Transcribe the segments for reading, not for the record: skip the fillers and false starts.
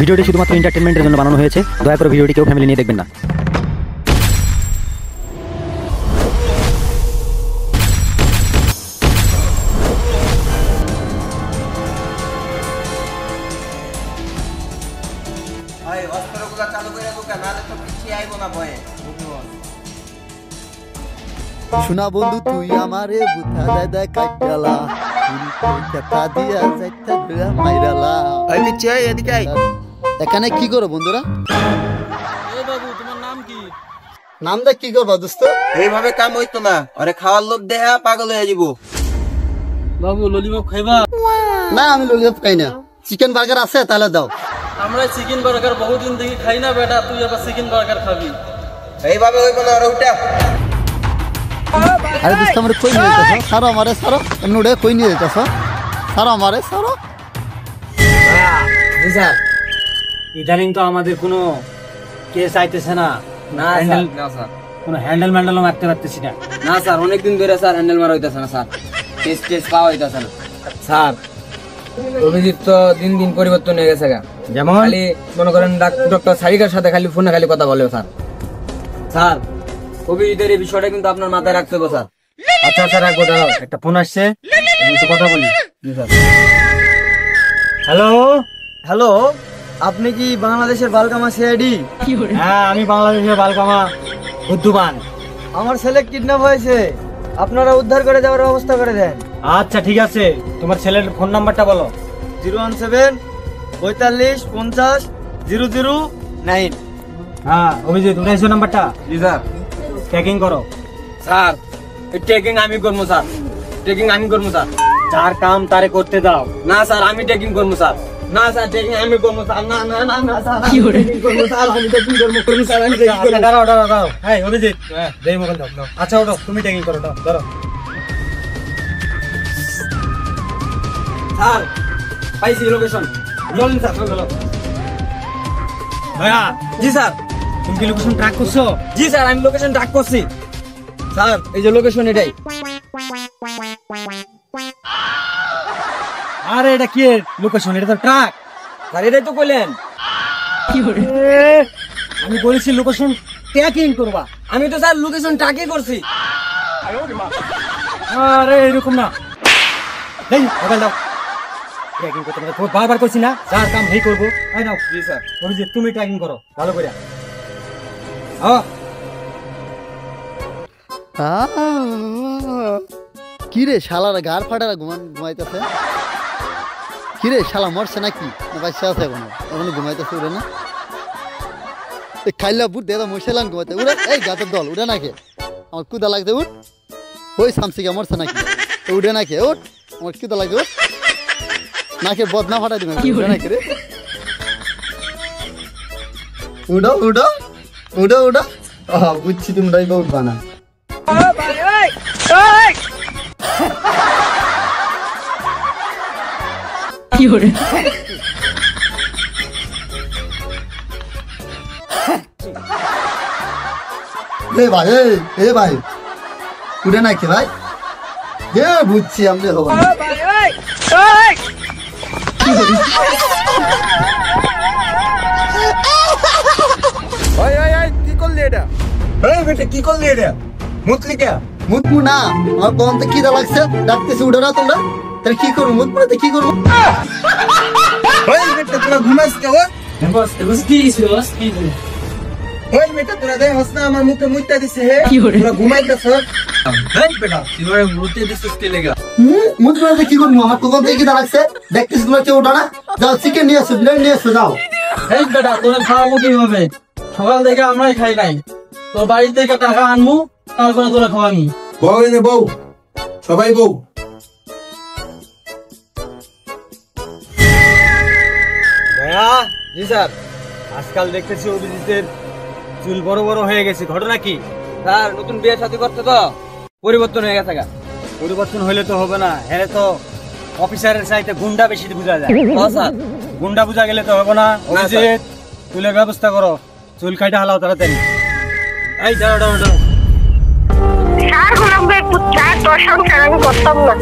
ভিডিওটি শুধুমাত্র এন্টারটেনমেন্টের জন্য বানানো হয়েছে। দয়া করে ভিডিওটি কেউ ফ্যামিলি নিয়ে দেখবেন না। শোনা বন্ধু তুই আমারে বুথা দাদা কাটালা কথা দিয়া যাইতা ধরা মাইরালা এদিকে আয় এদিকে আয়। এখানে কি করো বন্ধুরা? এই বাবু তোমার নাম কি? নামটা কি করবা দোস্ত? এইভাবে কাম হইতো না, আরে খাওয়ার লোক দেহা পাগল হয়ে যাবো। বাবু ললিপপ খাইবা? না আমি ললিপপ খাই না, চিকেন বার্গার আছে তাহলে দাও। আমরা চিকেন বার্গার বহুদিন থেকে খাই না বেটা, তুই আবার চিকেন বার্গার খাবি? এইভাবে হইবো না, আরে উঠা। আরে দোস্ত আমারে কই নিয়ে যাইতাছ? সারো আমারে সারো, এমনি উড়ে কই নিয়ে যাইতাছ? সারো আমারে সারো। জি স্যার, ইদানিং তো আমাদের কোনো কেস আইতেছে না। না স্যার, না স্যার, কোনো হ্যান্ডেল ম্যান্ডেলও মারতে পারতেছি না। না স্যার, অনেকদিন ধরে স্যার হ্যান্ডেল মারা হইতাছে না স্যার, কেস পাওয়া হইতাছে না স্যার। অভিজিৎ তো দিন দিন পরিবর্তন হয়ে গেছে, যেমন খালি মনে করেন ডক্টর সারিকার সাথে খালি ফোনে খালি কথা বলে স্যার। স্যার অভিজিতের এই বিষয়টা কিন্তু আপনার মাথায় রাখতে হবে স্যার। আচ্ছা আচ্ছা রাখবো, দাঁড়াও একটা ফোন আসছে, আমি তো কথা বলি। হ্যালো হ্যালো, আপনি কি বাংলাদেশের বালকামা সিআইডি? হ্যাঁ আমি বাংলাদেশের বালকামা বুদ্ধবান। আমার ছেলে কিডন্যাপ হয়েছে, আপনারা উদ্ধার করে দেওয়ার ব্যবস্থা করে দেন। আচ্ছা ঠিক আছে, তোমার ছেলের ফোন নাম্বারটা বলো। 017 45 50 009। হ্যাঁ অভিজিৎ, উঠাইছো নাম্বারটা? জি স্যার। চেকিং করো। স্যার টেকিং আমি করবো স্যার, টেকিং আমি করবো স্যার। যার কাম তারে করতে দাও। না স্যার, আমি টেকিং করবো স্যার। না স্যার, টেকিং আমি করবো স্যার। না না না না স্যার, আমি টেকিং করবো স্যার, আমি টেকিং করবো স্যার, আমি টেকিং করবো। দাঁড়াও দাঁড়াও দাঁড়াও, হ্যাঁ অভিজিৎ, দেই মোবাইল দাও। আচ্ছা ওঠো, তুমি চেকিং করো, দাও ধরো। স্যার পাইছি লোকেশন, চলুন স্যার, চলো। ভাইয়া জি স্যার। তুমি কি লোকেশন ট্র্যাক করছো? জি স্যার, আমি লোকেশন ট্র্যাক করছি স্যার। এই যে লোকেশন এটাই। আরে এটা কি লোকেশন? এটা তো ট্র্যাক। স্যার এটাই তো কইলেন। আমি বলেছি লোকেশন ট্র্যাকিং করবা। আমি তো স্যার লোকেশন ট্র্যাকই করছি। আরে এরকম না, এই মোবাইল দাও। ট্র্যাকিং করতে মানে বারবার করছি না, যার কাম হেই করবো। এই নাও। জি স্যার। অভিজিৎ তুমি ট্র্যাকিং করো ভালো করে। কি রে শালার গার ফাটারা ঘুমাইতেছে? কি রে শালা মরছে নাকি না বাচ্চা আছে এখনো? এখনো ঘুমাইতেছে, উড়ে না? খাইলা বুট দেদা মশাইলাম ঘুমাইতে উড়ে। এই গাতের দল উড়ে নাকি? আমার কুদা লাগছে, উঠ। ওই সামসিকা মরছে নাকি? উড়ে নাকি? উঠ, আমার কুদা লাগছে, উঠ। নাকে বদনা ফাটাই দিবে, উড়ে নাকি রে? উড়ো উড়ো উড়ো উড়ো। বুঝছি তোমরাই বহুত বানা। ভাই ভাই উঠে নাকি ভাই? বুঝছি আমি হবো না। কি করলি এটা? কি করলি এটা? মুতলি কে? মুতমু না, আমার বন্ধ কি দা লাগছে, ডাকতেছি উঠে না তোমরা। তাহলে কি করবো? মুতমু না তো কি করবো? ওই বেটা তোরা ঘুমাস কে? ওই বেটা তোরা দেখ হস না আমার মুখে মুইতা দিছে হে, তোরা ঘুমাইতেছ। এই বেটা কিভাবে মুতে দিছিস কে লাগা? মুতমু না তো কি করবো? আমার কোন থেকে কি দা লাগছে, দেখতেছি তোমরা কেউ ওঠা না। যাও চিকেন নিয়ে আসো, বিরিয়ানি নিয়ে আসো, যাও। এই বেটা তোরা খাওয়াবো কিভাবে? সকাল থেকে আমরাই খাই নাই, তোর বাড়ি থেকে টাকা আনবো, তারপরে তোরা খাওয়াবি। বউ এনে বউ, সবাই বউ। ভাইয়া জি স্যার। আজকাল দেখতেছি অভিজিতের চুল বড় বড় হয়ে গেছে, ঘটনা কি? স্যার নতুন বিয়ে শাদী করতে তো পরিবর্তন হয়ে গেছে। পরিবর্তন হইলে তো হবে না, হ্যাঁ তো অফিসারের চাইতে গুন্ডা বেশি বোঝা যায়। স্যার গুন্ডা বোঝা গেলে তো হবে না। অভিজিৎ চুলের ব্যবস্থা করো, চুল কাইটা হালাও তাড়াতাড়ি। এই দাঁড়াও দাঁড়াও দাঁড়াও। স্যার গুলো একটু চার দর্শন ছাড়া আমি করতাম না।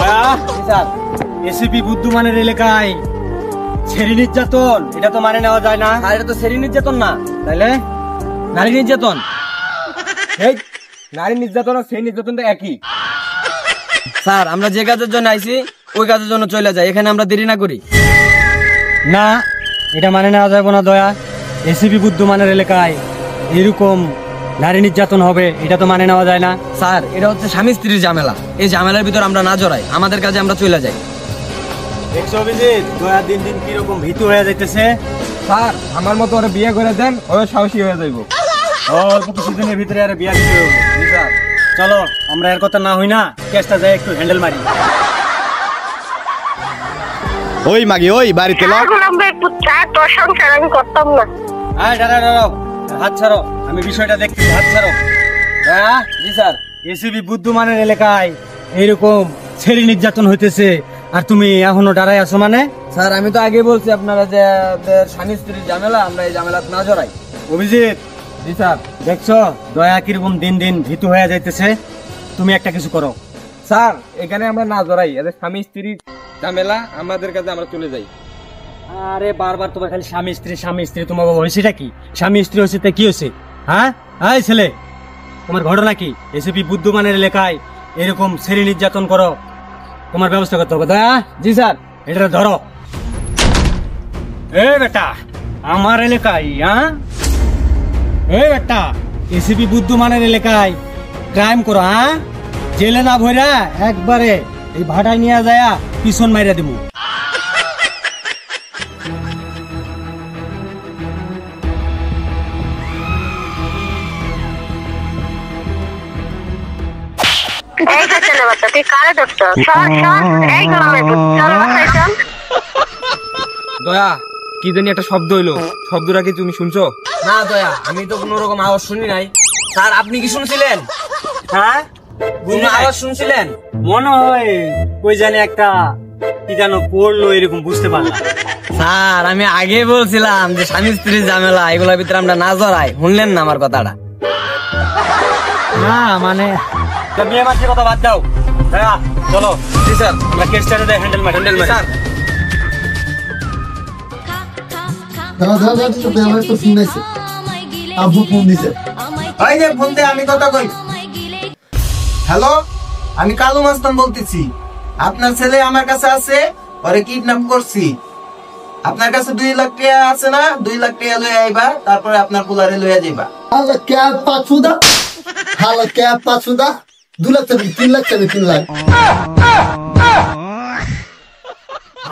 ভাইয়া জি স্যার। এসিপি বুদ্ধমানের এলাকায় ছেড়ি নির্যাতন, এটা তো মানে নেওয়া যায় না। আর এটা তো সেরি নির্যাতন না, তাইলে নারী নির্যাতন। এই নারী নির্যাতন আর সেই নির্যাতন তো একই। স্যার আমরা যে কাজের জন্য আইছি ওই কাজের জন্য চলে যাই, এখানে আমরা দেরি না করি। না, এটা মানে নেওয়া যাবে না দয়া। এসিপি বুদ্ধমানের এলাকায় এরকম নারী নির্যাতন হবে, এটা তো মানে নেওয়া যায় না। স্যার এটা হচ্ছে স্বামী স্ত্রীর ঝামেলা, এই ঝামেলার ভিতর আমরা না জড়াই, আমাদের কাজে আমরা চলে যাই। দেখছো অভিজিৎ, দয়া দিন দিন কিরকম ভীতু হয়ে যাইতেছে। স্যার আমার মতো ওরা বিয়ে করে দেন, ও সাহসী হয়ে যাইব। অল্প কিছুদিনের ভিতরে আর বিয়া দিতে হবে। স্যার চলো আমরা এর কথা না হই না, কেসটা যাই একটু হ্যান্ডেল মারি। ওই মাগি ওই বাড়িতে সার গুলাম একটু চা, তোর সংসার আমি করতাম না। হ্যাঁ দাঁড়াও, হাত ছাড়ো, আমি বিষয়টা দেখছি, হাত ছাড়ো। দয়া, জি স্যার। এসিবি বুদ্ধমানের এলাকায় এইরকম ছেড়ি নির্যাতন হইতেছে আর তুমি এখনো দাঁড়ায় আছো মানে? স্যার আমি তো আগে বলছি আপনারা যে স্বামী স্ত্রীর ঝামেলা, আমরা এই ঝামেলা না জড়াই। অভিজিৎ, জি স্যার। দেখছো দয়া কিরকম দিন দিন ভীতু হয়ে যাইতেছে, তুমি একটা কিছু করো। স্যার এখানে আমরা না জড়াই, এদের স্বামী স্ত্রীর ঝামেলা, আমাদের কাছে আমরা চলে যাই। আরে বারবার তোমার খালি স্বামী স্ত্রী, তোমার হয়েছেটা কি? স্বামী স্ত্রী হয়েছে তা কি হয়েছে? হ্যাঁ এই ছেলে, তোমার ঘটনা কি? এসিপি বুদ্ধমানের এলাকায় এরকম ছেড়ি নির্যাতন করো, তোমার ব্যবস্থা করতে হবে। দয়া, জি স্যার। এটা ধরো। এ বেটা, আমার এলাকায় বেটা এসিপি বুদ্ধমানের এলাকায় ক্রাইম করো, জেলে না ভইরা একবারে এই ভাটায় নিয়ে যায় পিছন মাইরা দিব। এই ছেলে বাচ্চা, তুই কারে ধরছ? সর সর, এই গুলাম একটু চল বাসায় চল। দয়া কি জানি একটা শব্দ হইলো, শব্দটা কি তুমি শুনছো? না দয়া, আমি তো কোনো রকম আওয়াজ শুনি নাই। স্যার আপনি কি শুনছিলেন? হ্যাঁ, কোনো আওয়াজ শুনছিলেন? মনে হয় ওই জানে একটা কি জানো পড়লো, এরকম বুঝতে পারলাম। স্যার আমি আগে বলছিলাম যে স্বামী স্ত্রীর ঝামেলা, এগুলোর ভিতরে আমরা না জড়াই, শুনলেন না আমার কথাটা? না মানে মেয়ে মানুষের কথা বাদ দাও। হ্যাঁ চলো। জি স্যার। আমরা কেসটা হ্যান্ডেল মারি। স্যার আমার তো ফোন আছে, আব্বু ফোন দিছে। এই যে ফোন দে, আমি কথা কই। হ্যালো, আমি কালু মাস্তান বলতেছি। আপনার ছেলে আমার কাছে আছে, ওরে কিডন্যাপ করছি। আপনার কাছে 2 লাখ টাকা আছে না? 2 লাখ টাকা লয়ে আইবা, তারপরে আপনার পোলারে লয়ে যাইবা। হালা ক্যাব পাছুদা, 2 লাখ চাবি, 3 লাখ চাবি, 3 লাখ।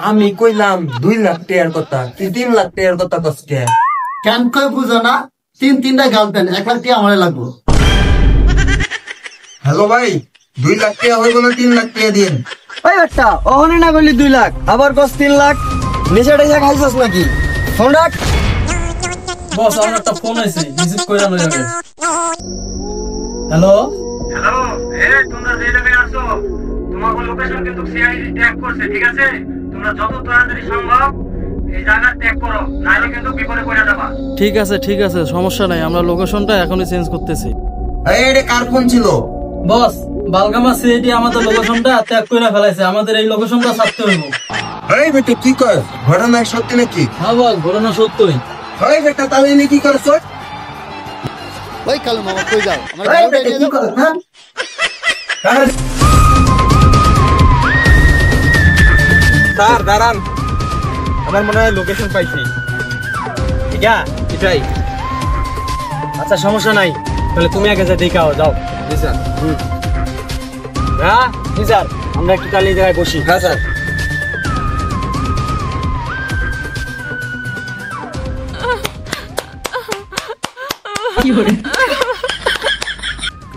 আমি কইলাম 2 লাখ টাকার কথা, তুই 3 লাখ টাকার কথা কস কে? কেন কই বুঝো না? 3-3টা গার্লফ্রেন্ড, 1 লাখ টাকা আমারে লাগবো। হ্যালো ভাই, 2 লাখ টাকা হইব না 3 লাখ টাকা দিন। ওই একটা ওহনে না করলি 2 লাখ, আবার কস 3 লাখ। নেশা টেশা খাইছস নাকি? ফোন রাখ। বস আমার একটা ফোন আছে, রিসিভ করে আনো যাবে। হ্যালো হ্যালো, এই তোমরা যে জায়গায় আছো তোমাকে লোকেশন কিন্তু সিআইডি ট্যাগ করছে, ঠিক আছে? তোমরা যত তাড়াতাড়ি সম্ভব এই জায়গা ট্যাগ করো, নাহলে কিন্তু বিপদে পড়ে যাবা। ঠিক আছে, সমস্যা নাই, আমরা লোকেশনটা এখনই চেঞ্জ করতেছি। এই এটা কার ফোন ছিল? বস বালগামা সিআইডি আমাদের লোকেশনটা ত্যাগ করে ফেলাইছে, আমাদের এই লোকেশনটা ছাড়তে হইব। এই বেটা কি কর? ঘটনা সত্যি নাকি? হ্যাঁ বস, ঘটনা সত্যই। এই বেটা তাহলে এনে কি করছ? ওই কালু মামা কই যাও? আমার এই গাড়িটা বেটা নিয়ে কি যাও। কর? হ্যাঁ? স্যার দাঁড়ান, আমার মনে হয় লোকেশন পাইছি। ঠিক আছে, এটাই। আচ্ছা সমস্যা নাই, তাহলে তুমি আগে যা দেখাও, যাও। জি স্যার। হ্যাঁ জি স্যার, আমরা একটু তাহলে এই জায়গায় বসি। হ্যাঁ স্যার।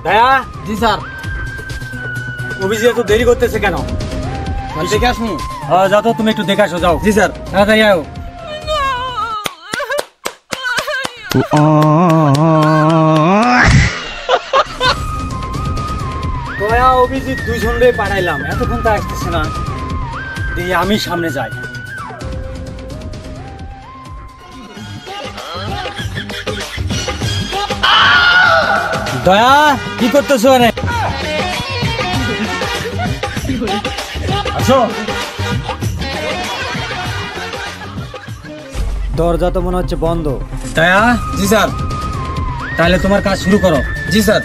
দয়া, জি স্যার। অভিজিৎ এত দেরি করতেছে কেন? দেখে আসুন। যাও তো, তুমি একটু দেখে আসো, যাও। জি স্যার। তাড়াতাড়ি আও। দয়া অভিজিৎ 2 জনরে পাঠাইলাম, এতক্ষণ তো আসতেছে না, দিয়ে আমি সামনে যাই। দয়া কি করতেছো? আসো। দরজা তো মনে হচ্ছে বন্ধ। দয়া। জি স্যার। তাহলে তোমার কাজ শুরু করো। জি স্যার।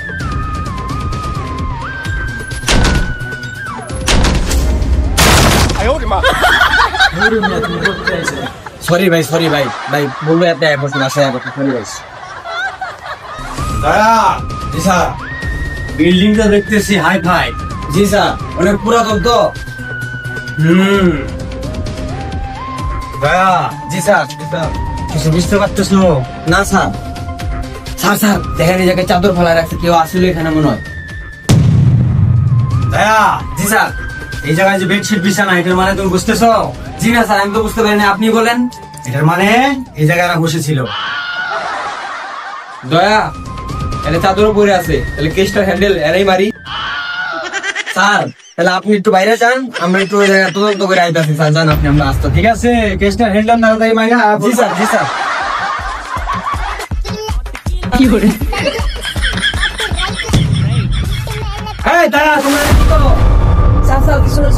সরি ভাই, সরি ভাই, ভাই বলবো এত বসুন, আসে সরি ভাই। দয়া। জি স্যার। বিল্ডিংটা দেখতেছি হাই ফাই। জি স্যার, অনেক পুরাতন তো। দয়া। জি স্যার। জি স্যার। কিছু বুঝতে পারতেছো? না স্যার। স্যার স্যার দেখেন এই জায়গায় চাদর ফেলা রাখছে, কেউ আসলে এখানে মনে হয়। দয়া। জি স্যার। এই জায়গায় যে বেডশিট বিছানা, এটার মানে তুমি বুঝতেছো? জি না স্যার, আমি তো বুঝতে পারিনি, আপনি বলেন। এটার মানে এই জায়গায় এরা বসেছিল। দয়া, এটা চাদরও পরে আছে, তাহলে কেসটার হ্যান্ডেল এরাই মারি। স্যার তাহলে আপনি একটু বাইরে যান, আমরা একটু ওই জায়গায় তদন্ত করে আইতাছি স্যার। যান আপনি, আমরা আসতে। ঠিক আছে, কেসটা হেডলাম তাড়াতাড়ি মাইরা। জি স্যার। জি স্যার। এই দয়া, তোমরা কি করো? স্যার স্যার কিছু না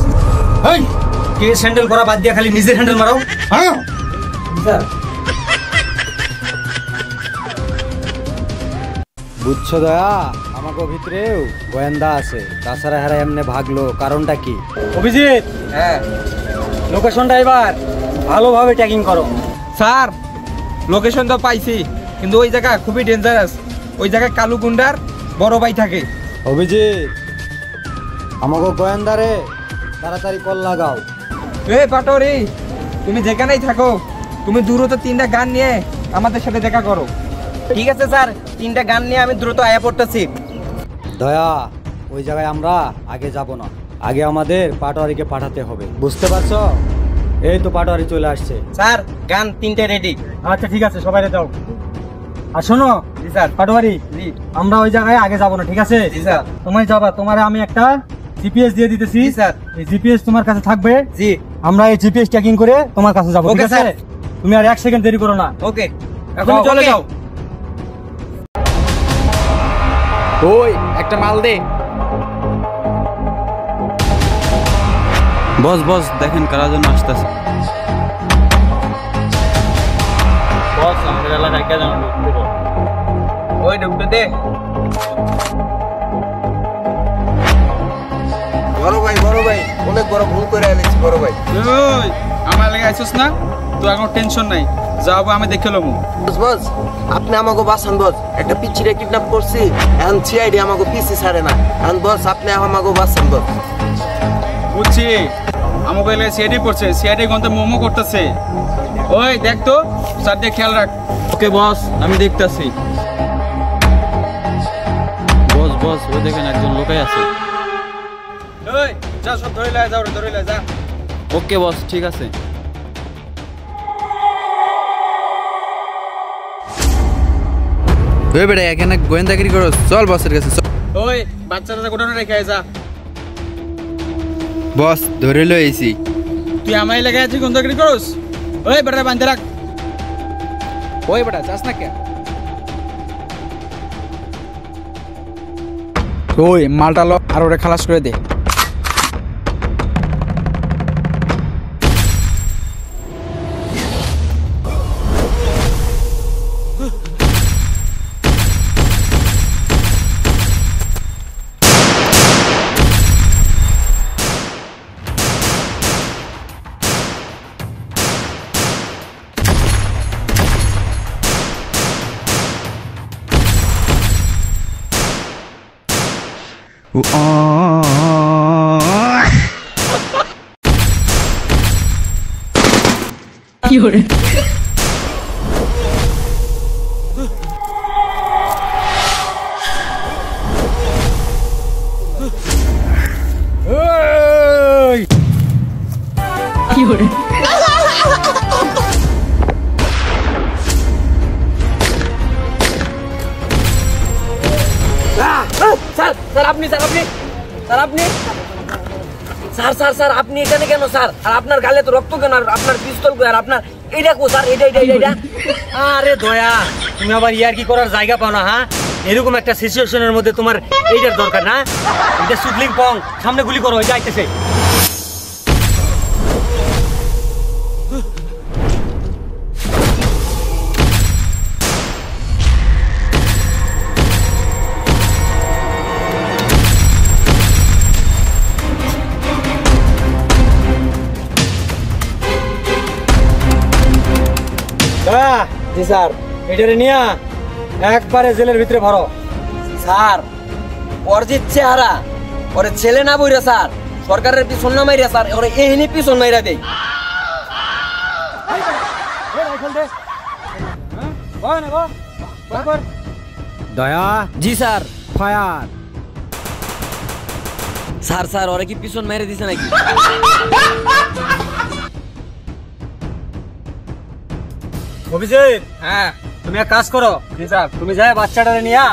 এই কেস হ্যান্ডেল করা বাদ দিয়ে খালি নিজের হ্যান্ডেল মারো। হ্যাঁ স্যার। বুঝছো দয়া, আমাকে ভিতরেও গোয়েন্দা আছে, তাছাড়া হেরা এমনি ভাগলো, কারণটা কি? অভিজিৎ, হ্যাঁ লোকেশনটা এবার ভালোভাবে ট্যাগিং করো। স্যার লোকেশন তো পাইছি, কিন্তু ওই জায়গা খুবই ডেঞ্জারাস। ওই জায়গায় কালু গুন্ডার বড় ভাই থাকে। অভিজিৎ, আমাকে গোয়েন্দারে তাড়াতাড়ি কল লাগাও। এ পাটোরি, তুমি যেখানেই থাকো, তুমি দ্রুত 3টা গান নিয়ে আমাদের সাথে দেখা করো। ঠিক আছে স্যার, 3টা গান নিয়ে আমি দ্রুত আয়া পড়তেছি। দয়া, ওই জায়গায় আমরা আগে যাব না, আগে আমাদের পাটোয়ারিকে পাঠাতে হবে, বুঝতে পারছো? এই তো পাটোয়ারি চলে আসছে। স্যার গান 3টে রেডি। আচ্ছা ঠিক আছে, সবাই দাও। আর শোনো, জি স্যার। পাটোয়ারি, জি। আমরা ওই জায়গায় আগে যাব না, ঠিক আছে? জি স্যার। তোমায় যাবা, তোমার আমি একটা জিপিএস দিয়ে দিতেছি। জি স্যার। এই জিপিএস তোমার কাছে থাকবে। জি। আমরা এই জিপিএস ট্র্যাকিং করে তোমার কাছে যাবো, ওকে ঠিক আছে? স্যার। তুমি আর 1 সেকেন্ড দেরি করো না। ওকে, এখন যাও, চলে ওকে। যাও। ওই একটা মাল দে। বস বস, দেখেন কারা যেন আসতেছে। বস, আমাদের এলাকায় কে জানো? ওই ঢুকতে দে। বড় ভাই অনেক বড় ভুল করে এনেছি বড় ভাই। ওই আমার লাগে আইছস না, তো এখন টেনশন নাই, যাবো আমি দেখে লমু। বস আপনি আমাকে বাঁচান বস, একটা পিচ্ছিরে কিডন্যাপ করছি, এখন সিআইডি আমাকে পিসি ছাড়ে না। এখন বস আপনি আমাকে বাঁচান বস। বুঝছি, আমাকে এলাকায় সিআইডি পড়ছে, সিআইডি গন্তে মোমো করতেছে। ওই দেখ তো, স্যার দিয়ে খেয়াল রাখ। ওকে বস, আমি দেখতাছি। বস বস, ওই দেখেন একজন লোকাই আছে। ওই যা, সব ধরে লয়, যাও ধরে লয়, যা। ওকে বস, ঠিক আছে। ওই বেটা এখানে গোয়েন্দাগিরি করো, চল বসের কাছে চল। ওই বাচ্চাটা কোথাও রেখে আয়, যা। বস ধরে লইছি। তুই আমার এলাকায় আছিস, গন্ধাগিরি করস? ওই বেটা বান্ধে রাখ। ওই বেটা যাস না কে? ওই মালটা ল, আর ওরে খালাস করে দে। স্যার স্যার আপনি স্যার আপনি স্যার আপনি স্যার স্যার স্যার আপনি এখানে কেন স্যার? আর আপনার গালে তো রক্ত কেন? আর আপনার পিস্তল কই? আর আপনার এইটা কো স্যার? এটা আরে দয়া, তুমি আবার ইয়ার কি করার জায়গা পাও না? হ্যাঁ, এরকম একটা সিচুয়েশনের মধ্যে তোমার এইটার দরকার না? এটা সুদলিং পং, সামনে গুলি করো, এটা আইতেছে। জি স্যার। এটারে নিয়া একবারে জেলের ভিতরে ভরো। স্যার ওর যে চেহারা, ওরে ছেলে না বইরা স্যার, সরকারের পিছন না মাইরা স্যার, ওরে এহিনি পিছন মাইরা দেই। দয়া। জি স্যার। ফায়ার। স্যার স্যার ওরে কি পিছন মেরে দিছে নাকি? অভিজিৎ, হ্যাঁ তুমি এক কাজ করো, জি স্যার। তুমি যাই বাচ্চাটারে নিয়া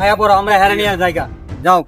আয়া পড়ো, আমরা হেরে নিয়ে জায়গা যাও।